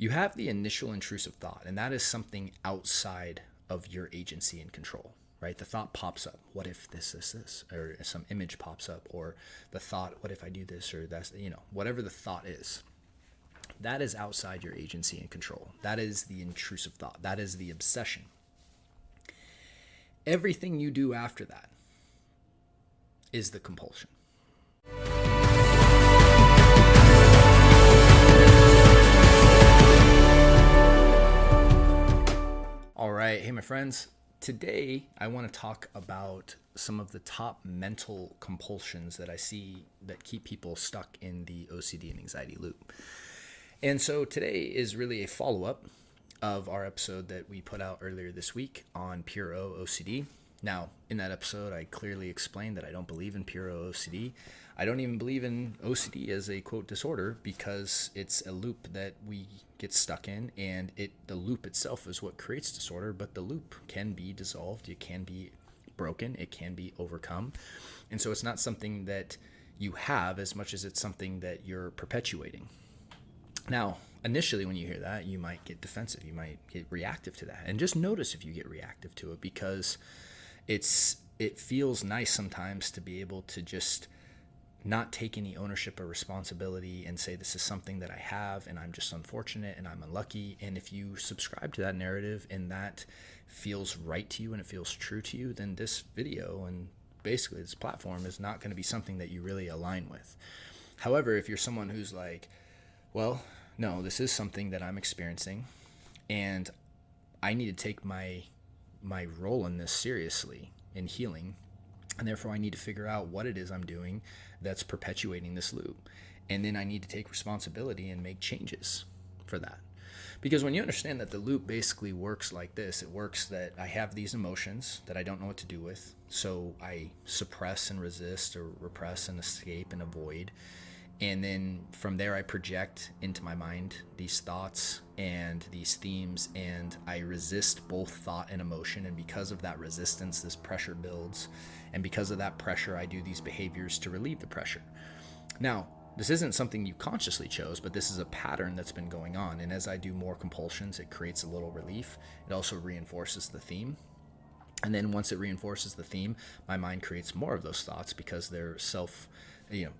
You have the initial intrusive thought, and that is something outside of your agency and control, right? The thought pops up. What if this, or some image pops up, or the thought, what if I do this, or that's, whatever the thought is, that is outside your agency and control. That is the intrusive thought. That is the obsession. Everything you do after that is the compulsion. All right. Hey, my friends. Today, I want to talk about some of the top mental compulsions that I see that keep people stuck in the OCD and anxiety loop. And so today is really a follow-up of our episode that we put out earlier this week on pure OCD. Now, in that episode, I clearly explained that I don't believe in pure OCD. I don't even believe in OCD as a, quote, disorder, because it's a loop that we get stuck in, and the loop itself is what creates disorder, but the loop can be dissolved, it can be broken, it can be overcome. And so it's not something that you have as much as it's something that you're perpetuating. Now, initially when you hear that, you might get defensive, you might get reactive to that. And just notice if you get reactive to it, because it feels nice sometimes to be able to just not take any ownership or responsibility and say, this is something that I have and I'm just unfortunate and I'm unlucky. And if you subscribe to that narrative and that feels right to you and it feels true to you, then this video and basically this platform is not going to be something that you really align with. However, if you're someone who's like, well, no, this is something that I'm experiencing and I need to take my role in this seriously in healing, and therefore I need to figure out what it is I'm doing that's perpetuating this loop. And then I need to take responsibility and make changes for that. Because when you understand that the loop basically works like this, it works that I have these emotions that I don't know what to do with. So I suppress and resist, or repress and escape and avoid. And then from there, I project into my mind these thoughts and these themes, and I resist both thought and emotion. And because of that resistance, this pressure builds. And because of that pressure, I do these behaviors to relieve the pressure. Now, this isn't something you consciously chose, but this is a pattern that's been going on. And as I do more compulsions, it creates a little relief. It also reinforces the theme. And then once it reinforces the theme, my mind creates more of those thoughts because they're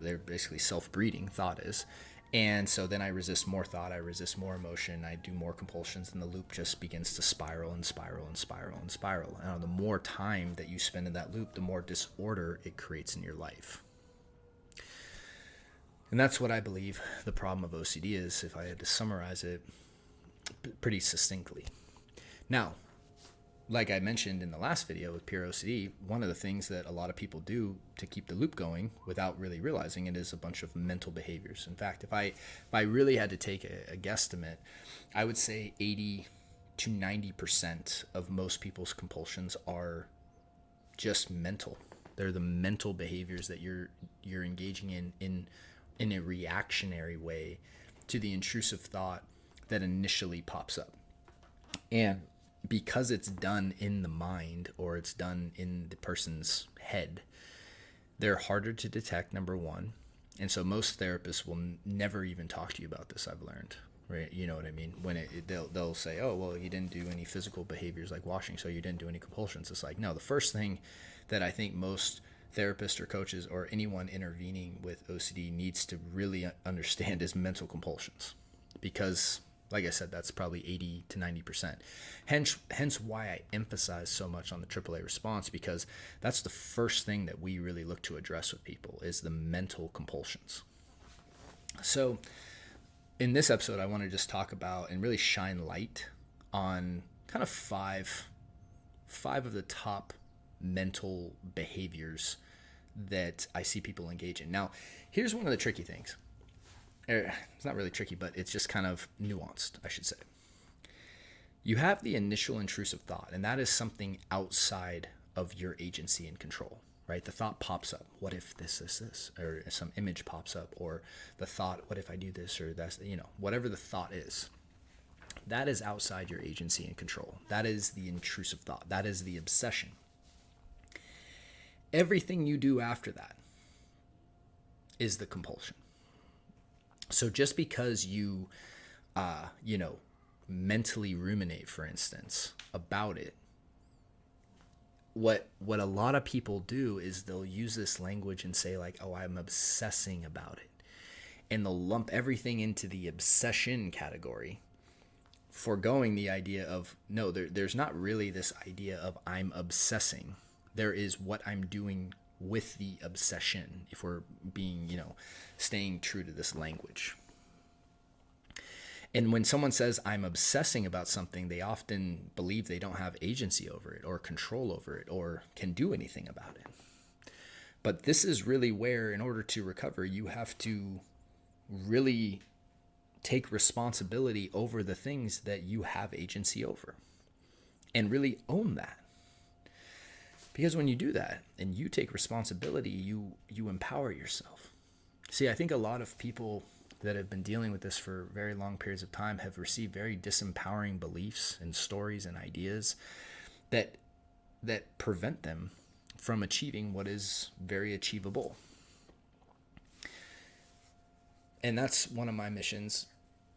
they're basically self-breeding, thought is. And so then I resist more thought, I resist more emotion, I do more compulsions, and the loop just begins to spiral and spiral and spiral and spiral. And the more time that you spend in that loop, the more disorder it creates in your life. And that's what I believe the problem of OCD is, if I had to summarize it pretty succinctly. Now, like I mentioned in the last video with pure OCD, one of the things that a lot of people do to keep the loop going without really realizing it is a bunch of mental behaviors. In fact, if I really had to take a guesstimate, I would say 80 to 90% of most people's compulsions are just mental. They're the mental behaviors that you're engaging in a reactionary way to the intrusive thought that initially pops up. And because it's done in the mind, or it's done in the person's head, they're harder to detect, number one. And so most therapists will never even talk to you about this, I've learned, right? You know what I mean? When they'll say, oh, well, you didn't do any physical behaviors like washing, so you didn't do any compulsions. It's like, no, the first thing that I think most therapists or coaches or anyone intervening with OCD needs to really understand is mental compulsions. Because like I said, that's probably 80 to 90%. Hence why I emphasize so much on the AAA response, because that's the first thing that we really look to address with people is the mental compulsions. So in this episode, I want to just talk about and really shine light on kind of five of the top mental behaviors that I see people engage in. Now, here's one of the tricky things. It's not really tricky, but it's just kind of nuanced, I should say. You have the initial intrusive thought, and that is something outside of your agency and control, right? The thought pops up. What if this, or some image pops up, or the thought, what if I do this, or that's, whatever the thought is. That is outside your agency and control. That is the intrusive thought. That is the obsession. Everything you do after that is the compulsion. So just because you you know, mentally ruminate, for instance, about it, what a lot of people do is they'll use this language and say like, oh, I'm obsessing about it. And they'll lump everything into the obsession category, foregoing the idea of, no, there's not really this idea of I'm obsessing. There is what I'm doing with the obsession, if we're being, staying true to this language. And when someone says I'm obsessing about something, they often believe they don't have agency over it or control over it or can do anything about it. But this is really where, in order to recover, you have to really take responsibility over the things that you have agency over and really own that. Because when you do that and you take responsibility, you empower yourself. See, I think a lot of people that have been dealing with this for very long periods of time have received very disempowering beliefs and stories and ideas that prevent them from achieving what is very achievable. And that's one of my missions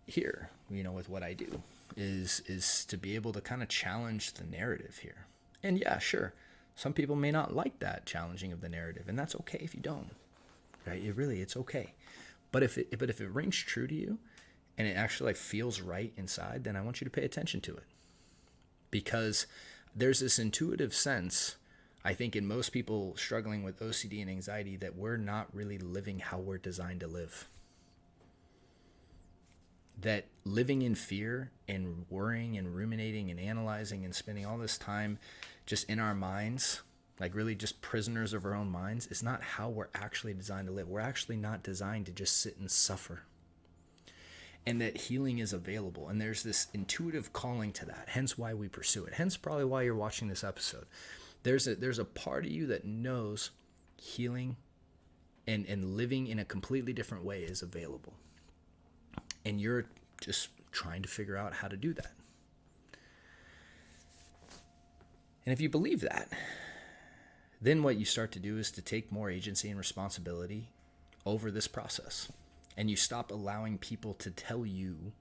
here, with what I do, is to be able to kind of challenge the narrative here. And yeah, sure, some people may not like that challenging of the narrative, and that's okay if you don't. Right? It's okay. But if it rings true to you and it actually feels right inside, then I want you to pay attention to it. Because there's this intuitive sense, I think, in most people struggling with OCD and anxiety, that we're not really living how we're designed to live. That living in fear and worrying and ruminating and analyzing and spending all this time just in our minds, like really just prisoners of our own minds, is not how we're actually designed to live. We're actually not designed to just sit and suffer. And that healing is available. And there's this intuitive calling to that, hence why we pursue it. Hence probably why you're watching this episode. There's a part of you that knows healing and living in a completely different way is available. And you're just trying to figure out how to do that. And if you believe that, then what you start to do is to take more agency and responsibility over this process. And you stop allowing people to tell you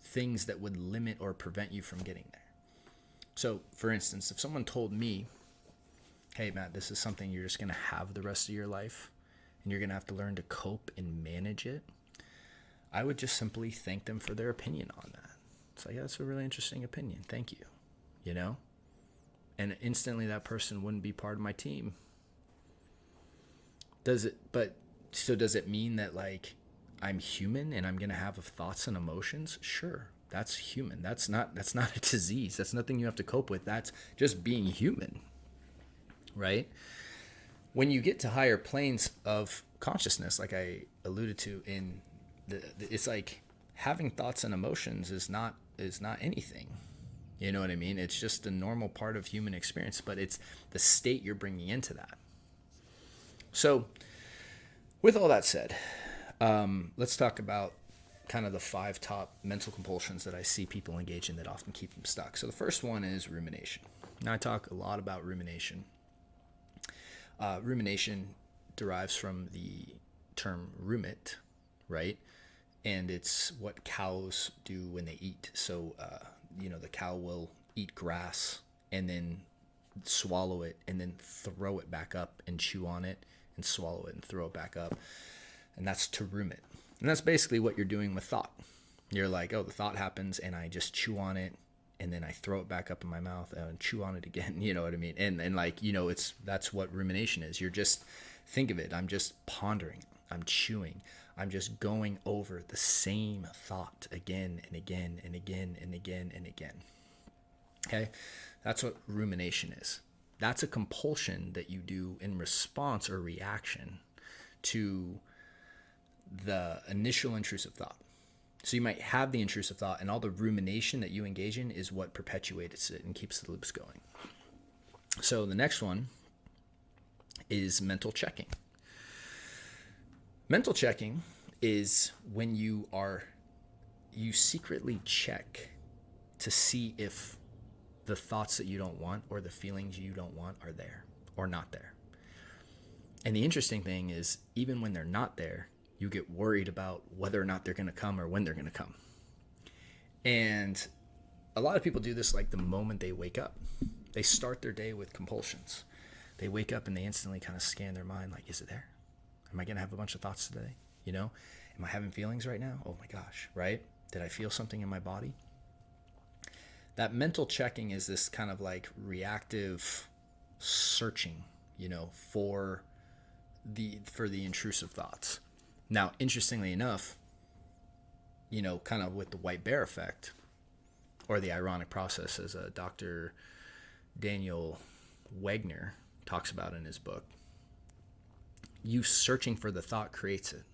things that would limit or prevent you from getting there. So, for instance, if someone told me, hey, Matt, this is something you're just going to have the rest of your life, and you're going to have to learn to cope and manage it, I would just simply thank them for their opinion on that. It's like, yeah, that's a really interesting opinion. Thank you. And instantly that person wouldn't be part of my team. Does it mean that like I'm human and I'm going to have thoughts and emotions? Sure. That's human. That's not a disease. That's nothing you have to cope with. That's just being human. Right? When you get to higher planes of consciousness, like I alluded to it's like having thoughts and emotions is not anything. You know what I mean? It's just a normal part of human experience, but it's the state you're bringing into that. So with all that said, let's talk about kind of the 5 top mental compulsions that I see people engage in that often keep them stuck. So the first one is rumination. Now I talk a lot about rumination. Rumination derives from the term rumit, right? And it's what cows do when they eat. So, the cow will eat grass and then swallow it and then throw it back up and chew on it and swallow it and throw it back up. And that's to rumit. And that's basically what you're doing with thought. You're like, oh, the thought happens and I just chew on it and then I throw it back up in my mouth and chew on it again. You know what I mean? And like, that's what rumination is. You're just, think of it. I'm just pondering. I'm chewing. I'm just going over the same thought again and again and again and again and again. Okay? That's what rumination is. That's a compulsion that you do in response or reaction to the initial intrusive thought. So you might have the intrusive thought, and all the rumination that you engage in is what perpetuates it and keeps the loops going. So the next one is mental checking. Mental checking is when you secretly check to see if the thoughts that you don't want or the feelings you don't want are there or not there. And the interesting thing is, even when they're not there, you get worried about whether or not they're going to come or when they're going to come. And a lot of people do this like the moment they wake up. They start their day with compulsions. They wake up and they instantly kind of scan their mind like, is it there? Am I going to have a bunch of thoughts today? You know, am I having feelings right now? Oh my gosh, right? Did I feel something in my body? That mental checking is this kind of like reactive searching, you know, for the intrusive thoughts. Now, interestingly enough, you know, kind of with the white bear effect, or the ironic process, as Dr. Daniel Wegner talks about in his book, you searching for the thought creates it.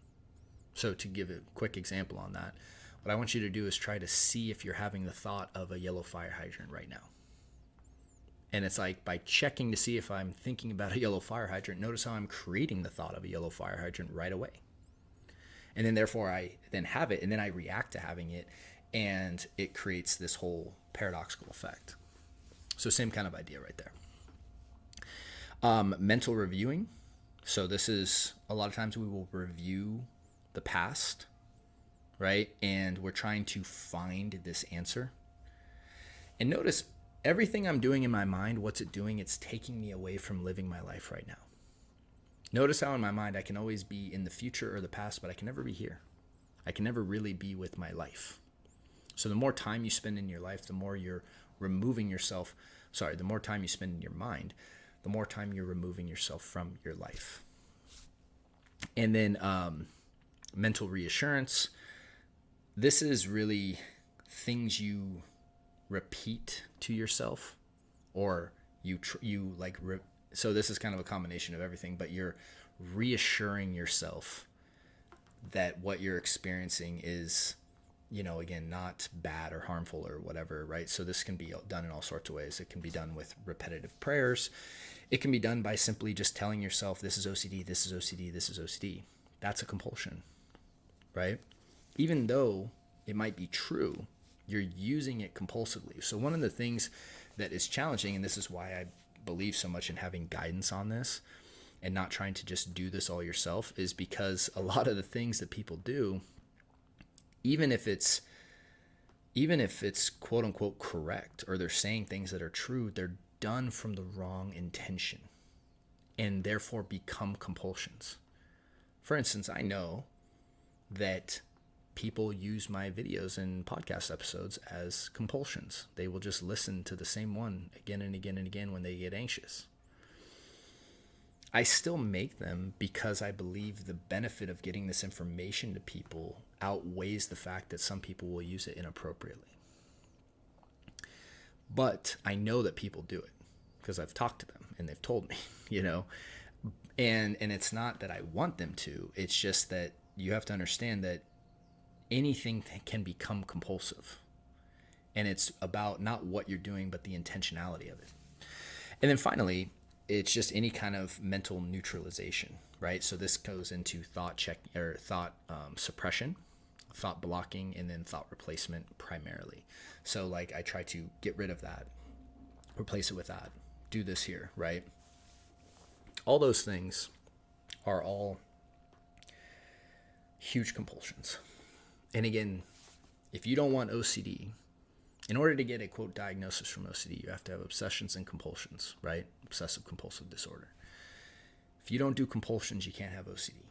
So to give a quick example on that, what I want you to do is try to see if you're having the thought of a yellow fire hydrant right now. And it's like, by checking to see if I'm thinking about a yellow fire hydrant, notice how I'm creating the thought of a yellow fire hydrant right away. And then therefore I then have it, and then I react to having it, and it creates this whole paradoxical effect. So same kind of idea right there. Mental reviewing. So this is, a lot of times we will review the past, right? And we're trying to find this answer. And notice everything I'm doing in my mind, what's it doing? It's taking me away from living my life right now. Notice how in my mind I can always be in the future or the past, but I can never be here. I can never really be with my life. So the more time you spend in your life, the more you're removing yourself. The more time you spend in your mind, the more time you're removing yourself from your life. And then mental reassurance. This is really things you repeat to yourself, or so this is kind of a combination of everything, but you're reassuring yourself that what you're experiencing is, you know, again, not bad or harmful or whatever, right? So this can be done in all sorts of ways. It can be done with repetitive prayers. It can be done by simply just telling yourself, this is OCD, this is OCD, this is OCD. That's a compulsion, right? Even though it might be true, you're using it compulsively. So one of the things that is challenging, and this is why I believe so much in having guidance on this and not trying to just do this all yourself, is because a lot of the things that people do, even if it's quote unquote correct, or they're saying things that are true, they're done from the wrong intention and therefore become compulsions. For instance, I know that people use my videos and podcast episodes as compulsions. They will just listen to the same one again and again and again when they get anxious. I still make them because I believe the benefit of getting this information to people outweighs the fact that some people will use it inappropriately. But I know that people do it because I've talked to them and they've told me, you know, and it's not that I want them to. It's just that you have to understand that anything can become compulsive, and it's about not what you're doing, but the intentionality of it. And then finally, it's just any kind of mental neutralization, right? So this goes into thought suppression, thought blocking, and then thought replacement primarily. So like I try to get rid of that, replace it with that, do this here, right? All those things are all huge compulsions. And again, if you don't want OCD, in order to get a quote diagnosis from OCD, you have to have obsessions and compulsions, right? Obsessive compulsive disorder. If you don't do compulsions, you can't have OCD.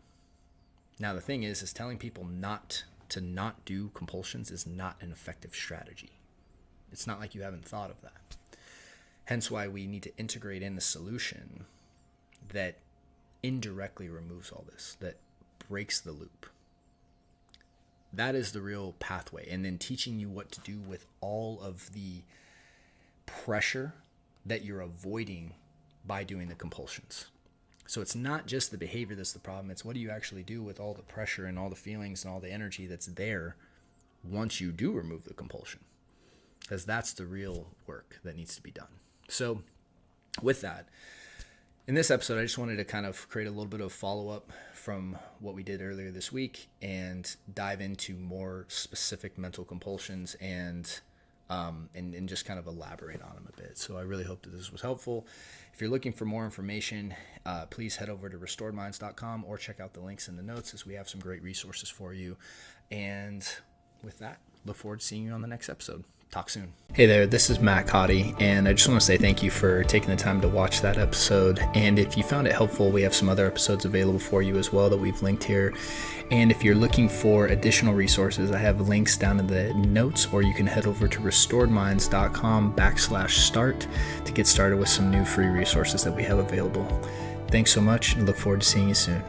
Now the thing is telling people not do compulsions is not an effective strategy. It's not like you haven't thought of that. Hence why we need to integrate in the solution that indirectly removes all this, that breaks the loop. That is the real pathway. And then teaching you what to do with all of the pressure that you're avoiding by doing the compulsions. So it's not just the behavior that's the problem. It's what do you actually do with all the pressure and all the feelings and all the energy that's there once you do remove the compulsion. Because that's the real work that needs to be done. So with that, in this episode, I just wanted to kind of create a little bit of follow-up from what we did earlier this week and dive into more specific mental compulsions and and just kind of elaborate on them a bit. So I really hope that this was helpful. If you're looking for more information, please head over to restoredminds.com or check out the links in the notes, as we have some great resources for you. And with that, look forward to seeing you on the next episode. Talk soon. Hey there, this is Matt Codde, and I just want to say thank you for taking the time to watch that episode. And if you found it helpful, we have some other episodes available for you as well that we've linked here. And if you're looking for additional resources, I have links down in the notes, or you can head over to restoredminds.com/start to get started with some new free resources that we have available. Thanks so much, and look forward to seeing you soon.